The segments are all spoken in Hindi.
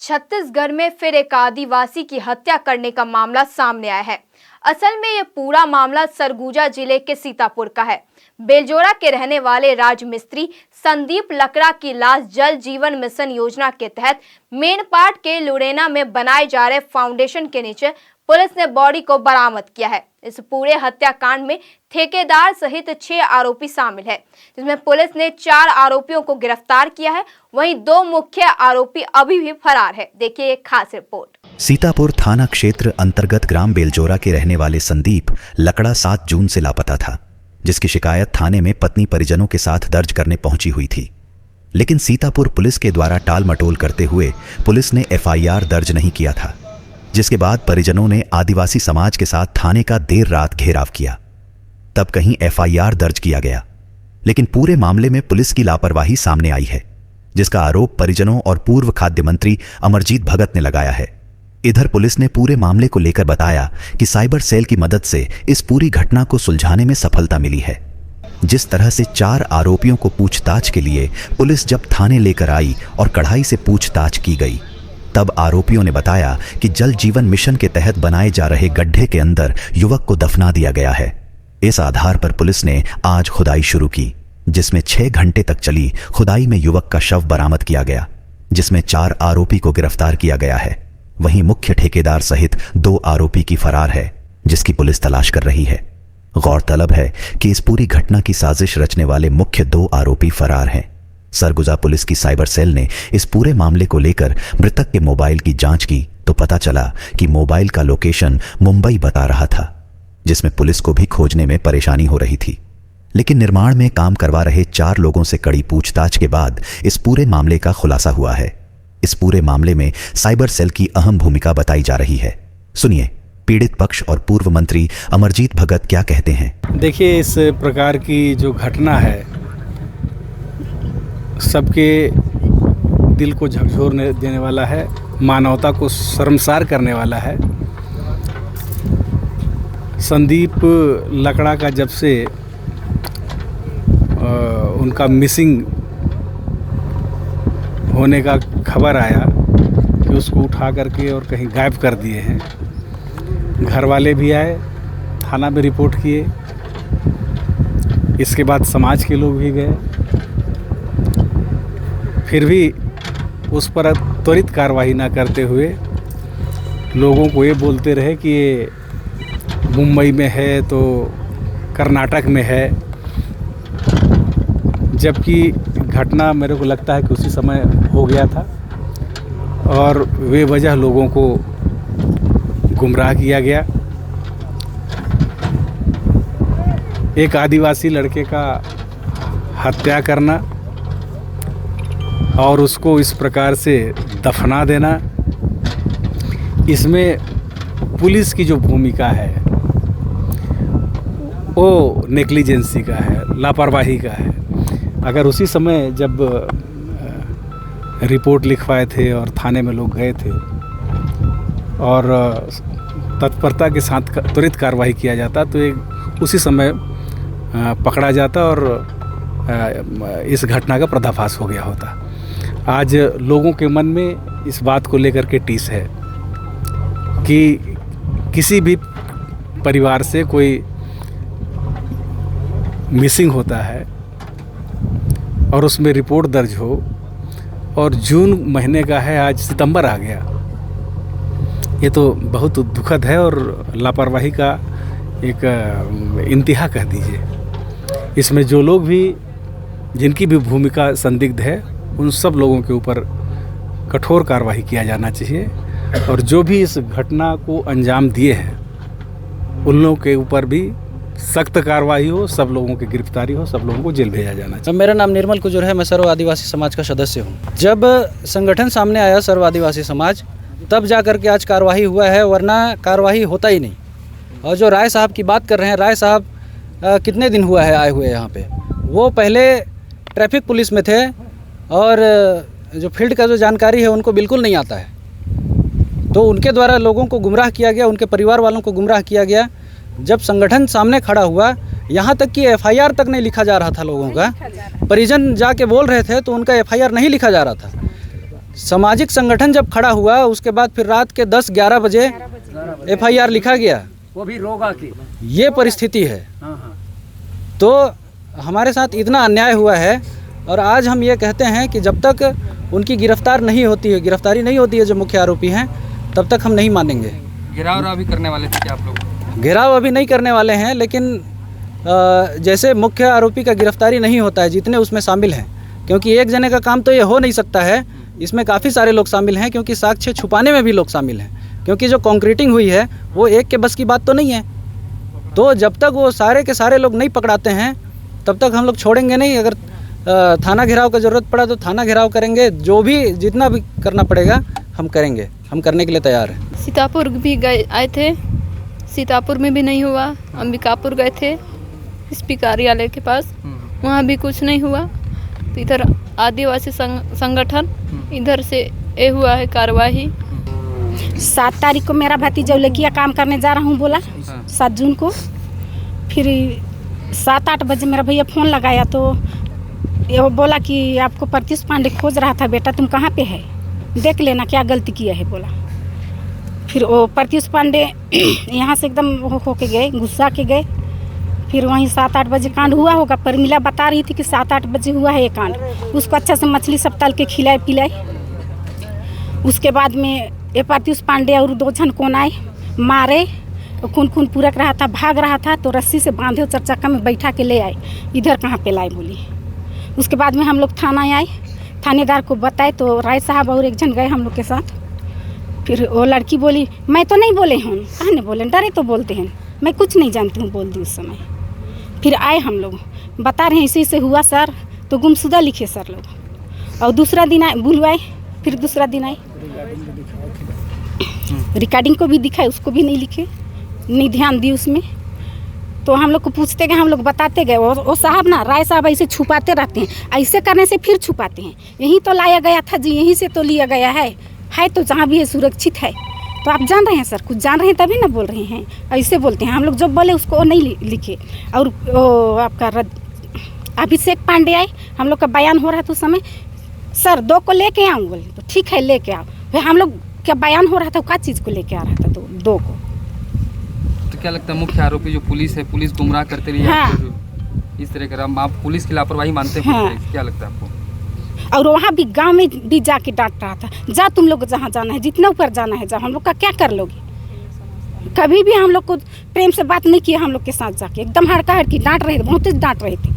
छत्तीसगढ़ में फिर एक आदिवासी की हत्या करने का मामला सामने आया है। असल में ये पूरा मामला सरगुजा जिले के सीतापुर का है। बेलजोरा के रहने वाले राजमिस्त्री संदीप लकड़ा की लाश जल जीवन मिशन योजना के तहत मेनपाट के लुड़ेना में बनाए जा रहे फाउंडेशन के नीचे पुलिस ने बॉडी को बरामद किया है। इस पूरे हत्याकांड में ठेकेदार सहित 6 आरोपी शामिल है, जिसमें पुलिस ने 4 आरोपियों को गिरफ्तार किया है। वहीं 2 मुख्य आरोपी अभी भी फरार है। देखिए एक खास रिपोर्ट। सीतापुर थाना क्षेत्र अंतर्गत ग्राम बेलजोरा के रहने वाले संदीप लकड़ा 7 जून से लापता था, जिसकी शिकायत थाने में पत्नी परिजनों के साथ दर्ज करने पहुंची हुई थी। लेकिन सीतापुर पुलिस के द्वारा टाल मटोल करते हुए पुलिस ने FIR दर्ज नहीं किया था, जिसके बाद परिजनों ने आदिवासी समाज के साथ थाने का देर रात घेराव किया। तब कहीं FIR दर्ज किया गया, लेकिन पूरे मामले में पुलिस की लापरवाही सामने आई है, जिसका आरोप परिजनों और पूर्व खाद्य मंत्री अमरजीत भगत ने लगाया है। इधर पुलिस ने पूरे मामले को लेकर बताया कि साइबर सेल की मदद से इस पूरी घटना को सुलझाने में सफलता मिली है। जिस तरह से 4 आरोपियों को पूछताछ के लिए पुलिस जब थाने लेकर आई और कड़ाई से पूछताछ की गई, तब आरोपियों ने बताया कि जल जीवन मिशन के तहत बनाए जा रहे गड्ढे के अंदर युवक को दफना दिया गया है। इस आधार पर पुलिस ने आज खुदाई शुरू की, जिसमें 6 घंटे तक चली खुदाई में युवक का शव बरामद किया गया, जिसमें 4 आरोपी को गिरफ्तार किया गया है। वहीं मुख्य ठेकेदार सहित 2 आरोपी की फरार है, जिसकी पुलिस तलाश कर रही है। गौरतलब है कि इस पूरी घटना की साजिश रचने वाले मुख्य 2 आरोपी फरार हैं। सरगुजा पुलिस की साइबर सेल ने इस पूरे मामले को लेकर मृतक के मोबाइल की जांच की तो पता चला कि मोबाइल का लोकेशन मुंबई बता रहा था, जिसमें पुलिस को भी खोजने में परेशानी हो रही थी। लेकिन निर्माण में काम करवा रहे 4 लोगों से कड़ी पूछताछ के बाद इस पूरे मामले का खुलासा हुआ है। इस पूरे मामले में साइबर सेल की अहम भूमिका बताई जा रही है। सुनिए पीड़ित पक्ष और पूर्व मंत्री अमरजीत भगत क्या कहते हैं। देखिए, इस प्रकार की जो घटना है सबके दिल को झकझोर देने वाला है, मानवता को शर्मसार करने वाला है। संदीप लकड़ा का जब से उनका मिसिंग होने का खबर आया कि उसको उठा करके और कहीं गायब कर दिए हैं, घर वाले भी आए, थाना में रिपोर्ट किए। इसके बाद समाज के लोग भी गए, फिर भी उस पर त्वरित कार्रवाई ना करते हुए लोगों को ये बोलते रहे कि ये मुंबई में है तो कर्नाटक में है, जबकि घटना मेरे को लगता है कि उसी समय हो गया था और वे वजह लोगों को गुमराह किया गया। एक आदिवासी लड़के का हत्या करना और उसको इस प्रकार से दफना देना, इसमें पुलिस की जो भूमिका है वो नेग्लिजेंसी का है, लापरवाही का है। अगर उसी समय जब रिपोर्ट लिखवाए थे और थाने में लोग गए थे और तत्परता के साथ त्वरित कार्रवाई किया जाता तो एक उसी समय पकड़ा जाता और इस घटना का पर्दाफाश हो गया होता। आज लोगों के मन में इस बात को लेकर के टीस है कि किसी भी परिवार से कोई मिसिंग होता है और उसमें रिपोर्ट दर्ज हो और जून महीने का है, आज सितंबर आ गया, ये तो बहुत दुखद है और लापरवाही का एक इंतहा कह दीजिए। इसमें जो लोग भी, जिनकी भी भूमिका संदिग्ध है, उन सब लोगों के ऊपर कठोर कार्रवाई किया जाना चाहिए और जो भी इस घटना को अंजाम दिए हैं उन लोगों के ऊपर भी सख्त कार्रवाई हो, सब लोगों की गिरफ्तारी हो, सब लोगों को जेल भेजा जाना चाहिए। मेरा नाम निर्मल कुजूर है, मैं सर्व आदिवासी समाज का सदस्य हूँ। जब संगठन सामने आया सर्व आदिवासी समाज, तब जा कर के आज कार्रवाई हुआ है, वरना कार्रवाई होता ही नहीं। और जो राय साहब की बात कर रहे हैं, राय साहब कितने दिन हुआ है आए हुए यहाँ पे? वो पहले ट्रैफिक पुलिस में थे और जो फील्ड का जो जानकारी है उनको बिल्कुल नहीं आता है, तो उनके द्वारा लोगों को गुमराह किया गया, उनके परिवार वालों को गुमराह किया गया। जब संगठन सामने खड़ा हुआ, यहाँ तक कि FIR तक नहीं लिखा जा रहा था लोगों का। परिजन जाके बोल रहे थे तो उनका FIR नहीं लिखा जा रहा था। सामाजिक संगठन जब खड़ा हुआ उसके बाद फिर रात के 10-11 बजे FIR लिखा गया, वो भी रोगा की। ये परिस्थिति है। हाँ। तो हमारे साथ इतना अन्याय हुआ है और आज हम ये कहते हैं कि जब तक उनकी गिरफ्तारी नहीं होती है जो मुख्य आरोपी हैं, तब तक हम नहीं मानेंगे। घेराव भी करने वाले थे क्या आप लोग? घेराव अभी नहीं करने वाले हैं, लेकिन जैसे मुख्य आरोपी का गिरफ्तारी नहीं होता है जितने उसमें शामिल हैं, क्योंकि एक जने का काम तो ये हो नहीं सकता है, इसमें काफ़ी सारे लोग शामिल हैं, क्योंकि साक्ष्य छुपाने में भी लोग शामिल हैं, क्योंकि जो कॉन्क्रीटिंग हुई है वो एक के बस की बात तो नहीं है। तो जब तक वो सारे के सारे लोग नहीं पकड़ाते हैं तब तक हम लोग छोड़ेंगे नहीं। अगर थाना घेराव का ज़रूरत पड़ा तो थाना घेराव करेंगे, जो भी जितना भी करना पड़ेगा हम करेंगे, हम करने के लिए तैयार हैं। सीतापुर भी आए थे, सीतापुर में भी नहीं हुआ। अंबिकापुर गए थे SP कार्यालय के पास, वहाँ भी कुछ नहीं हुआ। तो इधर आदिवासी संगठन इधर से ये हुआ है कार्रवाई। 7 तारीख को मेरा भतीजा लड़किया काम करने जा रहा हूँ बोला, 7 जून को। फिर 7-8 बजे मेरा भैया फ़ोन लगाया तो वो बोला कि आपको प्रत्युष पांडे खोज रहा था बेटा, तुम कहाँ पे है, देख लेना क्या गलती किया है बोला। फिर वो प्रत्युष पांडे यहाँ से एकदम हो के गए, गुस्सा के गए। फिर वहीं 7-8 बजे कांड हुआ होगा, परमिला बता रही थी कि 7-8 बजे हुआ है ये कांड। उसको अच्छा से मछली सब तल के खिलाए पिलाए। उसके बाद में ये प्रत्युष पांडे और 2 जन कौन आए, मारे, खून पूरक रहा था, भाग रहा था तो रस्सी से बांधे 4 चक्का में बैठा के ले आए। इधर कहाँ पे लाए बोली। उसके बाद में हम लोग थाना आए, थानेदार को बताए तो राय साहब और 1 जन गए हम लोग के साथ। फिर वो लड़की बोली मैं तो नहीं बोले हूँ, कहाँ नहीं बोले, डरे तो बोलते हैं, मैं कुछ नहीं जानती हूँ बोल दी उस समय। फिर आए हम लोग, बता रहे हैं ऐसे हुआ सर, तो गुमशुदा लिखे सर लोग। और दूसरा दिन आए बुलवाए, फिर दूसरा दिन आए रिकॉर्डिंग को भी दिखाए, उसको भी नहीं लिखे, नहीं ध्यान दी उसमें। तो हम लोग को पूछते गए, हम लोग बताते गए। वो साहब ना, राय साहब ऐसे छुपाते रहते हैं, ऐसे करने से फिर छुपाते हैं। यहीं तो लाया गया था जी, यहीं से तो लिया गया है तो जहाँ भी है सुरक्षित है। तो आप जान रहे हैं सर, कुछ जान रहे हैं तभी ना बोल रहे हैं, ऐसे बोलते हैं। हम लोग जब बोले उसको नहीं लिखे। और वो आपका अभिषेक पांडे आए, हम लोग का बयान हो रहा था उस समय, सर 2 को लेके आऊँ बोले, तो ठीक है लेके आओ। फिर हम लोग क्या बयान हो रहा था, क्या चीज़ को लेके आ रहा था, तो 2 को। तो क्या लगता है मुख्य आरोपी जो पुलिस है, पुलिस गुमराह करते रही है? हाँ। इस तरह का आप पुलिस की लापरवाही मानते हैं? हाँ। क्या लगता है आपको? और वहाँ भी गांव में भी जाके डांट रहा था, जा तुम लोग जहाँ जाना है, जितना ऊपर जाना है जा, हम लोग का क्या कर लोगे। कभी भी हम लोग को प्रेम से बात नहीं किया, हम लोग के साथ जाके एकदम हड़का हड़की डांट रहे थे, बहुत तेज डांट रहे थे,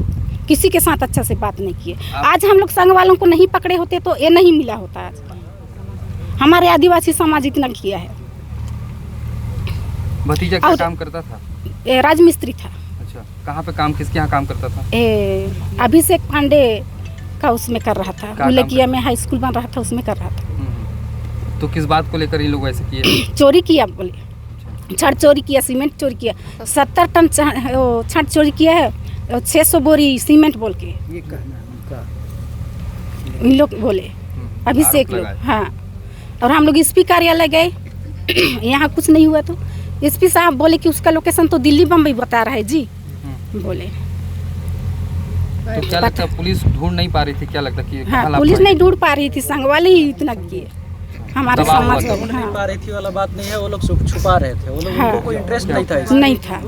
किसी के साथ अच्छा से बात नहीं किए। आज हम लोग संघ वालों को नहीं पकड़े होते तो ये नहीं मिला होता। आज हमारे आदिवासी समाज इतना किया है। भतीजा क्या काम करता था? राजमिस्त्री था। अच्छा, कहाँ पे काम, किसके यहाँ काम करता था? अभिषेक पांडे का उसमें कर रहा था, गुलेकिया में हाई स्कूल बन रहा था, उसमें कर रहा था। तो किस बात को लेकर इन लोग ऐसे किए? चोरी किया बोले, छड़ चोरी किया, सीमेंट चोरी किया, 70 टन छड़ चोरी किया है, 600 बोरी सीमेंट बोल के इन लोग बोले, अभिषेक लोग। हाँ, और हम लोग SP कार्यालय गए, यहाँ कुछ नहीं हुआ। तो SP साहब बोले कि उसका लोकेशन तो दिल्ली बम्बई बता रहा है जी, बोले। तो क्या लगता है पुलिस ढूंढ नहीं पा रही थी? क्या लगता कि हाँ, पुलिस नहीं ढूंढ पा रही थी, संघ वाले ही इतना किए हमारे समाज वाले। नहीं पा रही थी वाला बात नहीं है, वो लोग छुपा रहे थे, वो लोग, उनको कोई इंटरेस्ट नहीं था, नहीं था।